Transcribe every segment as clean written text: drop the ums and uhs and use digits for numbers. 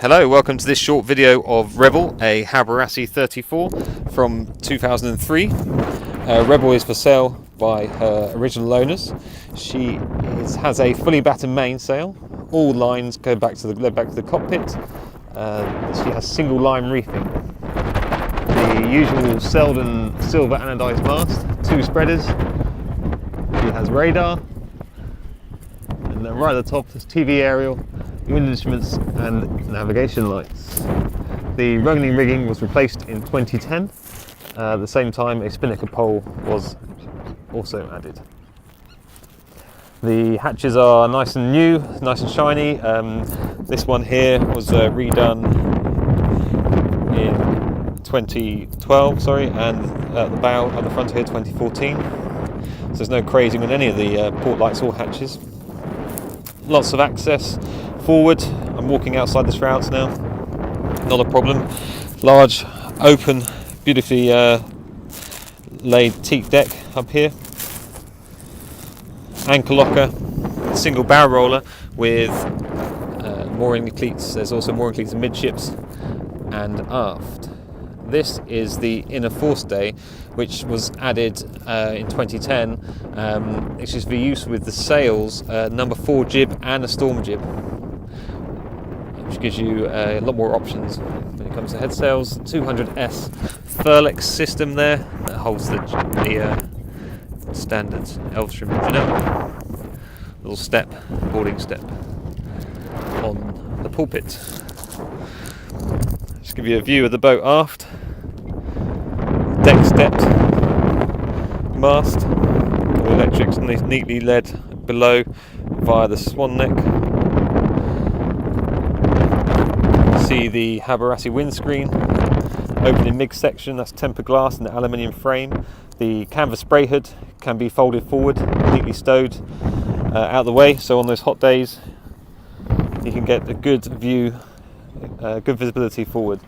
Hello, welcome to this short video of Rebel, a Hallberg-Rassy 34 from 2003. Rebel is for sale by her original owners. She has a fully battened mainsail. All lines go back to the cockpit. She has single line reefing. The usual Selden silver anodized mast, 2 spreaders. She has radar, and then right at the top there's TV aerial, wind instruments and navigation lights. The running rigging was replaced in 2010. At the same time, a spinnaker pole was also added. The hatches are nice and new, nice and shiny. This one here was redone in 2012, and at the bow, at the front here, 2014. So there's no crazing with any of the port lights or hatches. Lots of access forward. I'm walking outside the shrouds now, not a problem. Large, open, beautifully laid teak deck up here. Anchor locker, single bow roller with mooring cleats. There's also mooring cleats amidships and aft. This is the inner forestay, which was added in 2010, which is for use with the sails, number 4 jib and a storm jib, which gives you a lot more options when it comes to head sails. 200S Furlex system there that holds the standard Elvstrom engine up. Little step, boarding step on the pulpit. Just give you a view of the boat aft. Deck stepped mast, all electrics neatly led below via the swan neck. See the Hallberg-Rassy windscreen, opening MIG section, that's tempered glass and aluminium frame. The canvas spray hood can be folded forward, neatly stowed out of the way, so on those hot days you can get a good view, good visibility forward.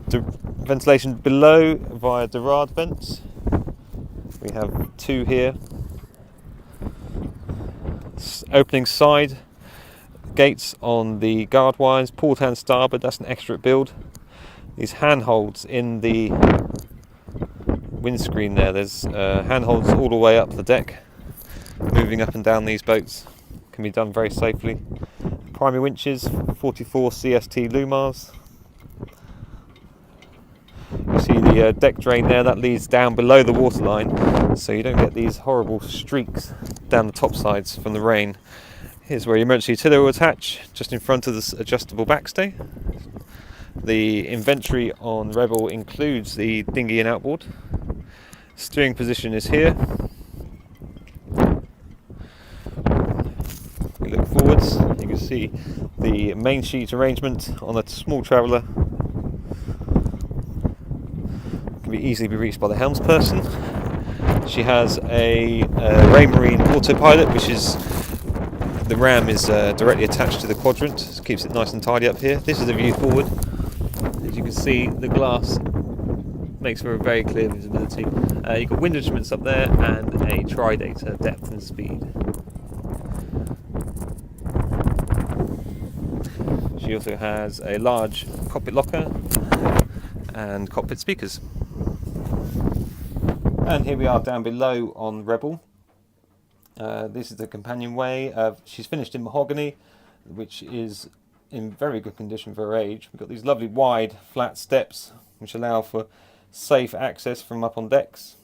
Ventilation below via Dorade vents. We have 2 here. Opening side gates on the guard wires, port and starboard, that's an extra build. These handholds in the windscreen there, there's handholds all the way up the deck. Moving up and down these boats can be done very safely. Primary winches, 44 CST Lumars. You see the deck drain there, that leads down below the waterline, so you don't get these horrible streaks down the top sides from the rain. Here's where your emergency tiller will attach, just in front of this adjustable backstay. The inventory on Rebel includes the dinghy and outboard. Steering position is here. We look forwards, you can see the main sheet arrangement on a small traveller. Easily be reached by the helmsperson. She has a Raymarine Autopilot, which is the ram is directly attached to the quadrant, so keeps it nice and tidy up here. This is a view forward. As you can see, the glass makes for a very clear visibility. You've got wind instruments up there and a tridata, depth and speed. She also has a large cockpit locker and cockpit speakers. And here we are down below on Rebel. This is the companionway. She's finished in mahogany, which is in very good condition for her age. We've got these lovely wide flat steps which allow for safe access from up on decks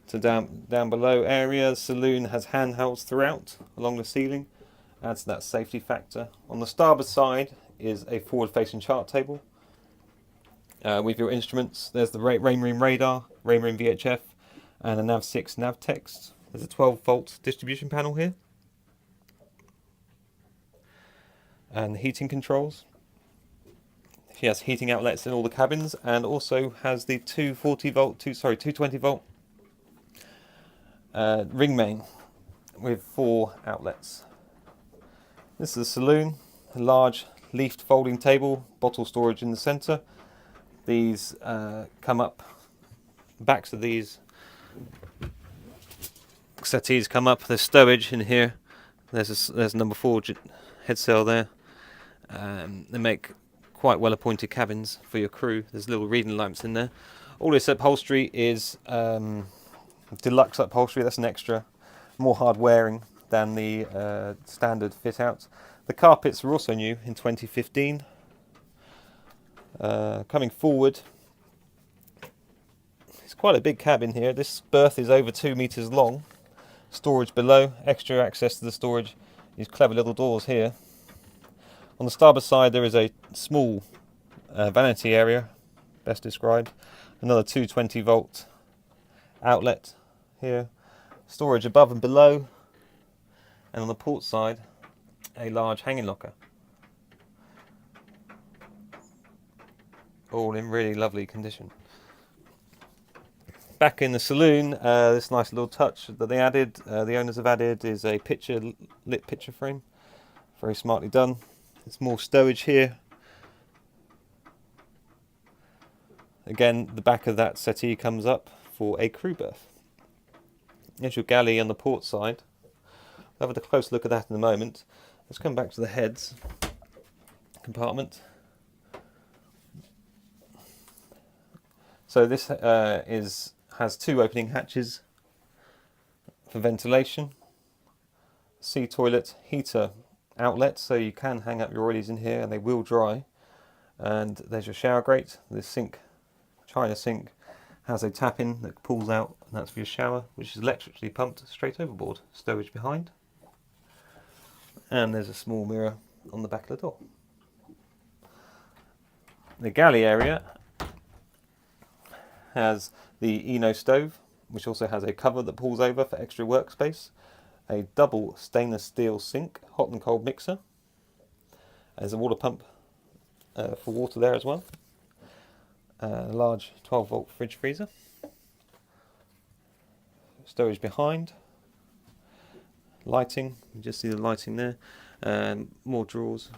to down below area. Saloon has handhelds throughout along the ceiling, adds to that safety factor. On the starboard side is a forward facing chart table. With your instruments, there's the Raymarine radar, Raymarine VHF, and a Nav6 nav text. There's a 12-volt distribution panel here, and the heating controls. She has heating outlets in all the cabins, and also has the 220-volt ring main with 4 outlets. This is the saloon, a large leafed folding table, bottle storage in the centre. These come up, the backs of these settees come up, there's stowage in here, there's number 4 head sail there. They make quite well appointed cabins for your crew. There's little reading lamps in there. All this upholstery is deluxe upholstery. That's an extra, more hard wearing than the standard fit out. The carpets were also new in 2015. Coming forward, it's quite a big cabin here. This berth is over 2 meters long. Storage below, extra access to the storage. These clever little doors here. On the starboard side there is a small vanity area, best described. Another 220 volt outlet here. Storage above and below. And on the port side, a large hanging locker. All in really lovely condition. Back in the saloon, this nice little touch that they added, the owners have added, is a lit picture frame. Very smartly done. There's more stowage here. Again, the back of that settee comes up for a crew berth. There's your galley on the port side. We'll have a close look at that in a moment. Let's come back to the heads compartment. So this has 2 opening hatches for ventilation, sea toilet, heater outlet, so you can hang up your oilies in here and they will dry. And there's your shower grate. This sink, China sink, has a tap in that pulls out, and that's for your shower, which is electrically pumped straight overboard. Stowage behind. And there's a small mirror on the back of the door. The galley area has the Eno stove, which also has a cover that pulls over for extra workspace. A double stainless steel sink, hot and cold mixer. There's a water pump for water there as well. A large 12 volt fridge freezer. Storage behind. Lighting, you just see the lighting there. More drawers.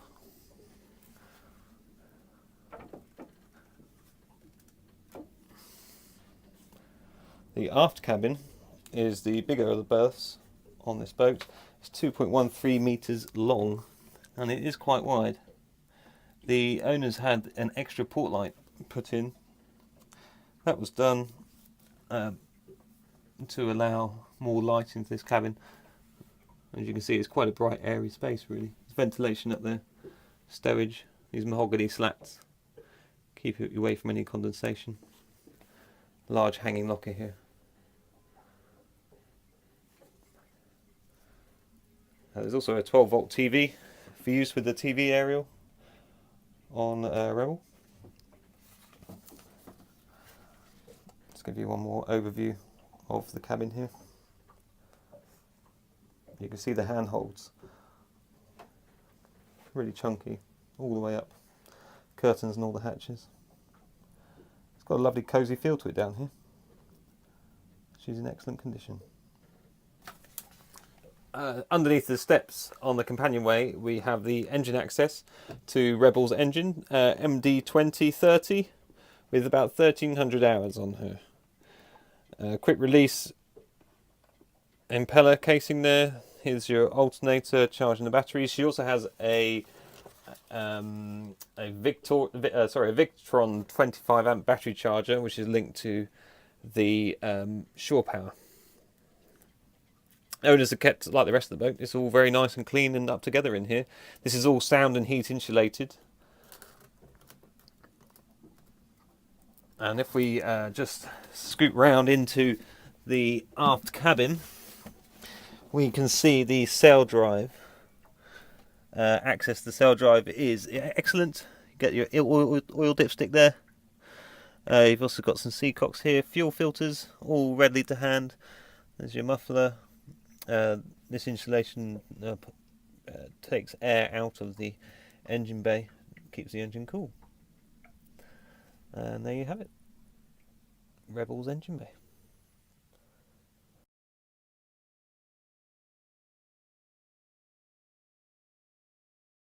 The aft cabin is the bigger of the berths on this boat. It's 2.13 meters long and it is quite wide. The owners had an extra port light put in. That was done to allow more light into this cabin. As you can see, it's quite a bright, airy space really. There's ventilation up there, stowage, these mahogany slats keep it away from any condensation. Large hanging locker here. There's also a 12 volt TV for use with the TV aerial on Rebel. Let's give you one more overview of the cabin here. You can see the handholds, really chunky all the way up, curtains and all the hatches. It's got a lovely cosy feel to it down here. She's in excellent condition. Underneath the steps on the companionway we have the engine access to Rebel's engine, MD2030 with about 1300 hours on her. Quick release impeller casing there. Here's your alternator charging the batteries. She also has a Victron 25 amp battery charger which is linked to the shore power. Owners are kept like the rest of the boat. It's all very nice and clean and up together in here. This is all sound and heat insulated. And if we just scoot round into the aft cabin, we can see the sail drive. Access to the sail drive is excellent. You get your oil dipstick there. You've also got some seacocks here, fuel filters, all readily to hand. There's your muffler. This insulation takes air out of the engine bay, keeps the engine cool. And there you have it, Rebel's engine bay.